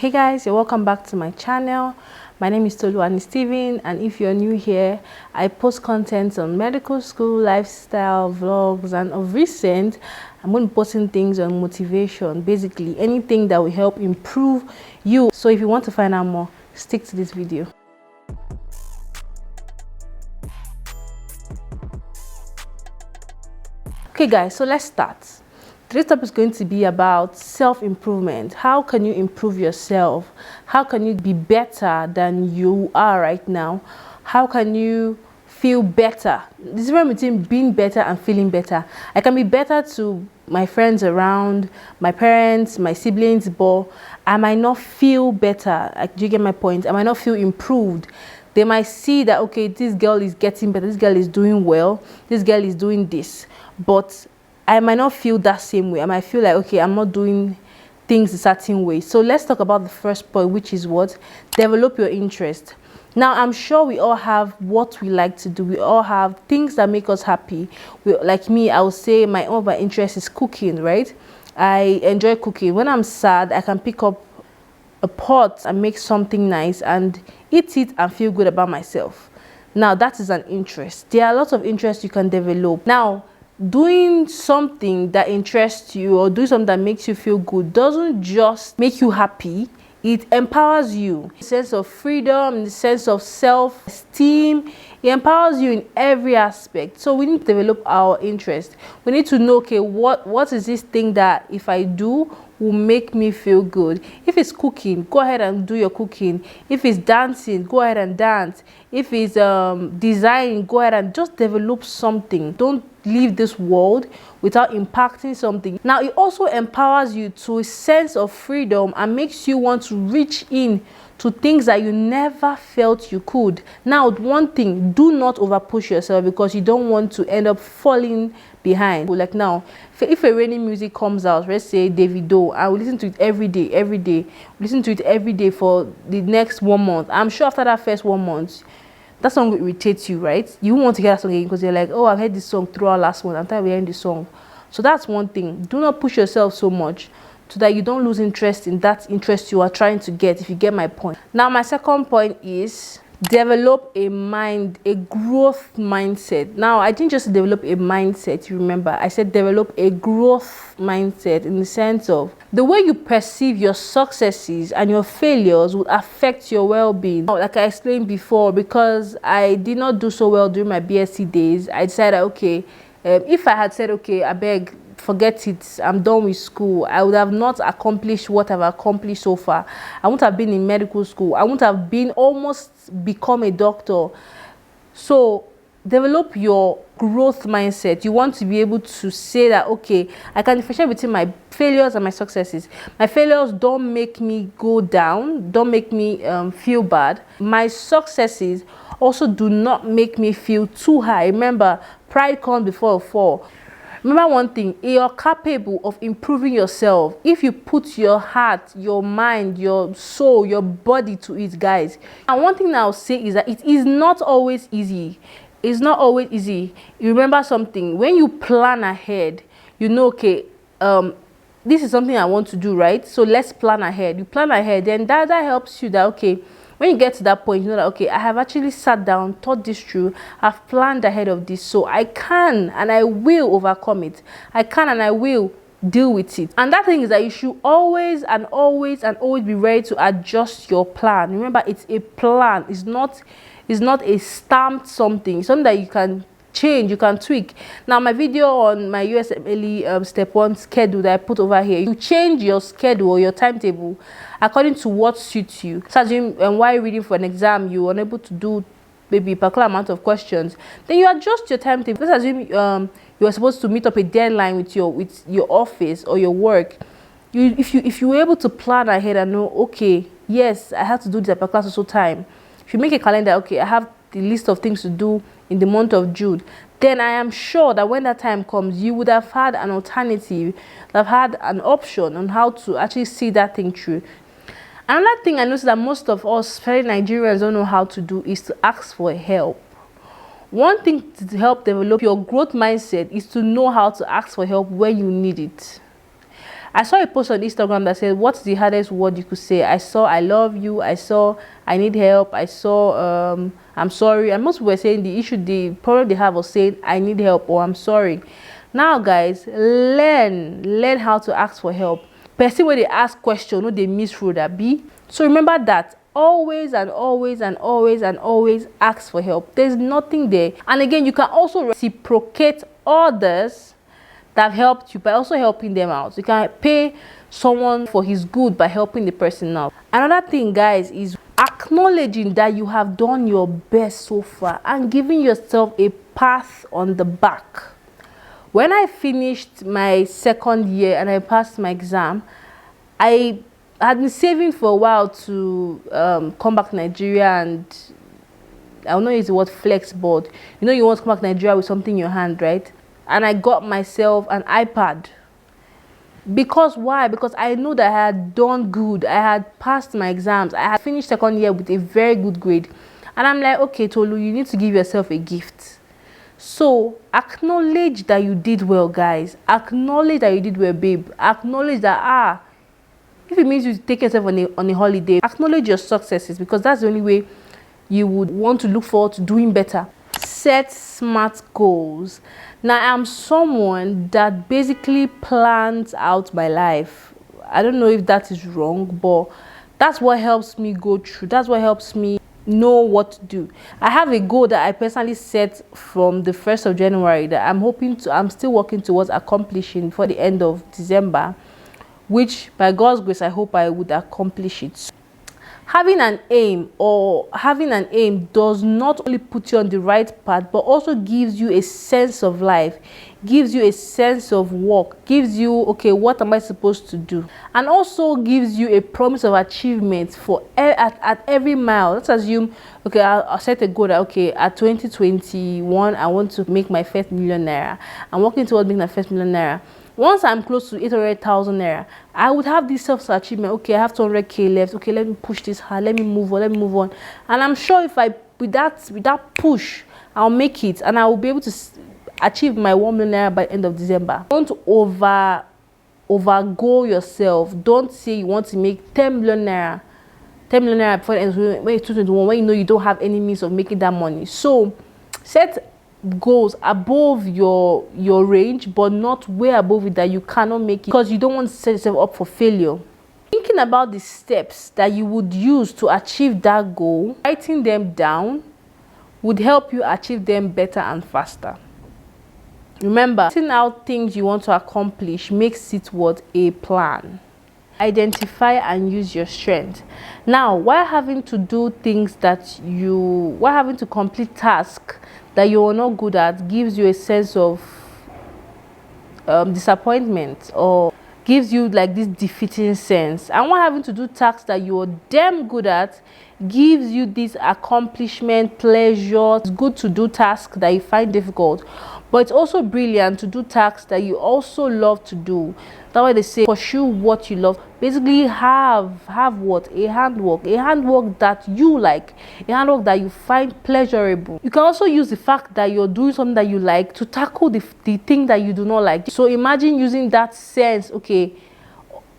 Hey guys, you're welcome back to my channel. My name is Toluwani, and if you're new here, I post content on medical school, lifestyle, vlogs, and of recent, I'm going to be posting things on motivation, basically anything that will help improve you. So if you want to find out more, stick to this video. Okay guys, so let's start. Today's topic is going to be about self-improvement. How can you improve yourself? How can you be better than you are right now? How can you feel better? This is the difference between being better and feeling better. I can be better to my friends around, my parents, my siblings, but I might not feel better. Do you get my point? I might not feel improved. They might see that, okay, this girl is getting better, this girl is doing well, this girl is doing this, but I might not feel that same way. I might feel like, okay, I'm not doing things a certain way. So let's talk about the first point, which is what? Develop your interest. Now, I'm sure we all have what we like to do. We all have things that make us happy. Like me, I would say my interest is cooking, right? I enjoy cooking. When I'm sad, I can pick up a pot and make something nice and eat it and feel good about myself. Now, that is an interest. There are lots of interests you can develop. Now, doing something that interests you or doing something that makes you feel good doesn't just make you happy, it empowers you. The sense of freedom, the sense of self-esteem, it empowers you in every aspect. So we need to develop our interest. We need to know, okay, what is this thing that if I do will make me feel good? If it's cooking, go ahead and do your cooking. If it's dancing, go ahead and dance. If it's designing, go ahead and just develop something. Don't leave this world without impacting something. Now, it also empowers you to a sense of freedom and makes you want to reach in to things that you never felt you could. Now, one thing, do not overpush yourself because you don't want to end up falling behind. Like now, if a rainy music comes out, let's say Davido, I will listen to it every day, listen to it every day for the next 1 month. I'm sure after that first 1 month, that song will irritate you, right? You won't want to hear that song again because you're like, oh, I've heard this song throughout last month. I'm tired of hearing this song. So that's one thing. Do not push yourself so much so that you don't lose interest in that interest you are trying to get, if you get my point. Now, my second point is develop a growth mindset. Now, I didn't just develop a mindset, you remember. I said develop a growth mindset in the sense of the way you perceive your successes and your failures would affect your well-being. Like I explained before, because I did not do so well during my BSc days, I decided, okay, if I had said, okay, I beg, forget it, I'm done with school, I would have not accomplished what I've accomplished so far. I wouldn't have been in medical school. I wouldn't have been almost become a doctor. So develop your growth mindset. You want to be able to say that, okay, I can differentiate between my failures and my successes. My failures don't make me go down, don't make me feel bad. My successes also do not make me feel too high. Remember, pride comes before a fall. Remember one thing, you're capable of improving yourself if you put your heart, your mind, your soul, your body to it, guys. And one thing I'll say is that it is not always easy. It's not always easy. You remember something, when you plan ahead, you know, okay, this is something I want to do, right? So let's plan ahead. You plan ahead, then that helps you that, okay, when you get to that point, you know that, okay, I have actually sat down, thought this through, I've planned ahead of this, so I can and I will overcome it. I can and I will deal with it. And that thing is that you should always be ready to adjust your plan. Remember, it's a plan. It's not a stamped something. It's something that you can change, you can tweak. Now, my video on my USMLE step 1 schedule that I put over here, you change your schedule or your timetable according to what suits you. So while reading for an exam, you're unable to do maybe a particular amount of questions, then you adjust your timetable. Let's assume you are supposed to meet up a deadline with your office or your work. If you were able to plan ahead and know, okay, yes, I have to do this at a particular time. If you make a calendar, okay, I have the list of things to do in the month of June, then I am sure that when that time comes, you would have had an alternative, have had an option on how to actually see that thing through. Another thing I noticed that most of us, especially Nigerians, don't know how to do is to ask for help. One thing to help develop your growth mindset is to know how to ask for help when you need it. I saw a post on Instagram that said, what's the hardest word you could say? I saw I love you, I saw I need help, I saw I'm sorry. And most people were saying the problem they have was saying I need help or I'm sorry. Now guys, learn how to ask for help. Person where they ask question, no, they miss road that be. So remember that always and always and always and always ask for help. There's nothing there. And again, you can also reciprocate others that have helped you by also helping them out. You can pay someone for his good by helping the person out. Another thing, guys, is acknowledging that you have done your best so far and giving yourself a pat on the back. When I finished my second year and I passed my exam, I had been saving for a while to come back to Nigeria, and I don't know use the word flex, but you know you want to come back to Nigeria with something in your hand, right? And I got myself an iPad. Because why? Because I know that I had done good. I had passed my exams. I had finished second year with a very good grade. And I'm like, okay, Tolu, you need to give yourself a gift. So acknowledge that you did well, guys. Acknowledge that you did well, babe. Acknowledge that if it means you take yourself on a holiday, acknowledge your successes, because that's the only way you would want to look forward to doing better. Set smart goals. Now I'm someone that basically plans out my life. I don't know if that is wrong, but that's what helps me go through. That's what helps me know what to do. I have a goal that I personally set from the 1st of January that I'm still working towards accomplishing for the end of December, which by God's grace I hope I would accomplish it. Having an aim does not only put you on the right path, but also gives you a sense of life, gives you a sense of work, gives you, okay, what am I supposed to do? And also gives you a promise of achievement for at every mile. Let's assume, okay, I'll set a goal that, okay, at 2021, I want to make my first million naira. I'm working towards making my first million naira. Once I'm close to 800,000 naira, I would have this self-achievement. Okay, I have 200k left. Okay, let me push this hard. Let me move on. And I'm sure if with that push, I'll make it, and I will be able to achieve my 1 million naira by the end of December. Don't overgo yourself. Don't say you want to make 10 million naira. 10 million naira before the end of 2021, when you know you don't have any means of making that money. So set goals above your range, but not way above it that you cannot make it, because you don't want to set yourself up for failure. Thinking about the steps that you would use to achieve that goal, writing them down would help you achieve them better and faster. Remember, writing out things you want to accomplish makes it what a plan. Identify and use your strength. Now, while having to complete tasks that you are not good at gives you a sense of disappointment, or gives you like this defeating sense, and while having to do tasks that you are damn good at gives you this accomplishment, pleasure. It's good to do tasks that you find difficult, but it's also brilliant to do tasks that you also love to do. That's why they say pursue what you love. Basically have what? A handwork that you like, a handwork that you find pleasurable. You can also use the fact that you're doing something that you like to tackle the thing that you do not like. So imagine using that sense, okay,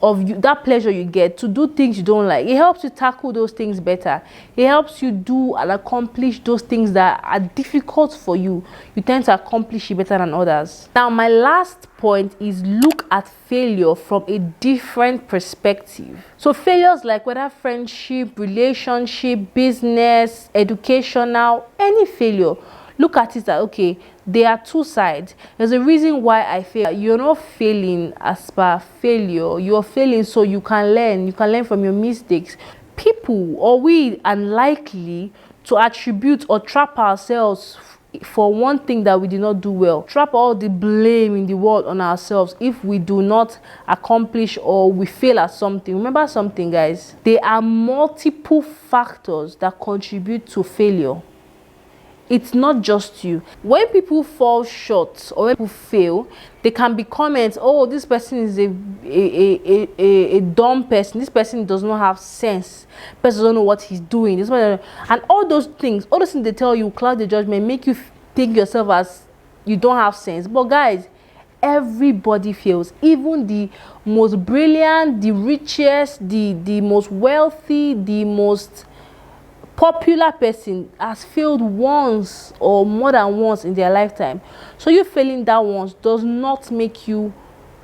of that pleasure you get to do things you don't like. It helps you tackle those things better. It helps you do and accomplish those things that are difficult for you. You tend to accomplish it better than others. Now, my last point is look at failure from a different perspective. So failures like whether friendship, relationship, business, educational, any failure, look at it that, okay, there are two sides. There's a reason why I fail. You're not failing as per failure. You're failing so you can learn. You can learn from your mistakes. People, or we, are likely to attribute or trap ourselves for one thing that we did not do well. Trap all the blame in the world on ourselves if we do not accomplish or we fail at something. Remember something, guys. There are multiple factors that contribute to failure. It's not just you. When people fall short or when people fail, they can be comments, oh, this person is a dumb person. This person does not have sense. This person doesn't know what he's doing. And all those things they tell you, cloud the judgment, make you think yourself as you don't have sense. But guys, everybody fails. Even the most brilliant, the richest, the most wealthy, the most popular person has failed once or more than once in their lifetime. So you failing that once does not make you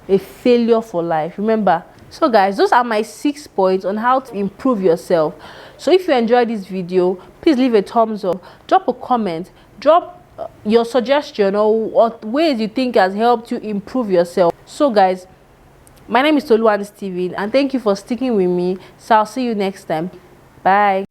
a failure for life. Remember. So guys, those are my 6 points on how to improve yourself. So if you enjoyed this video, please leave a thumbs up, drop a comment, drop your suggestion or what ways you think has helped you improve yourself. So guys, my name is Toluwani, and thank you for sticking with me. So I'll see you next time. Bye.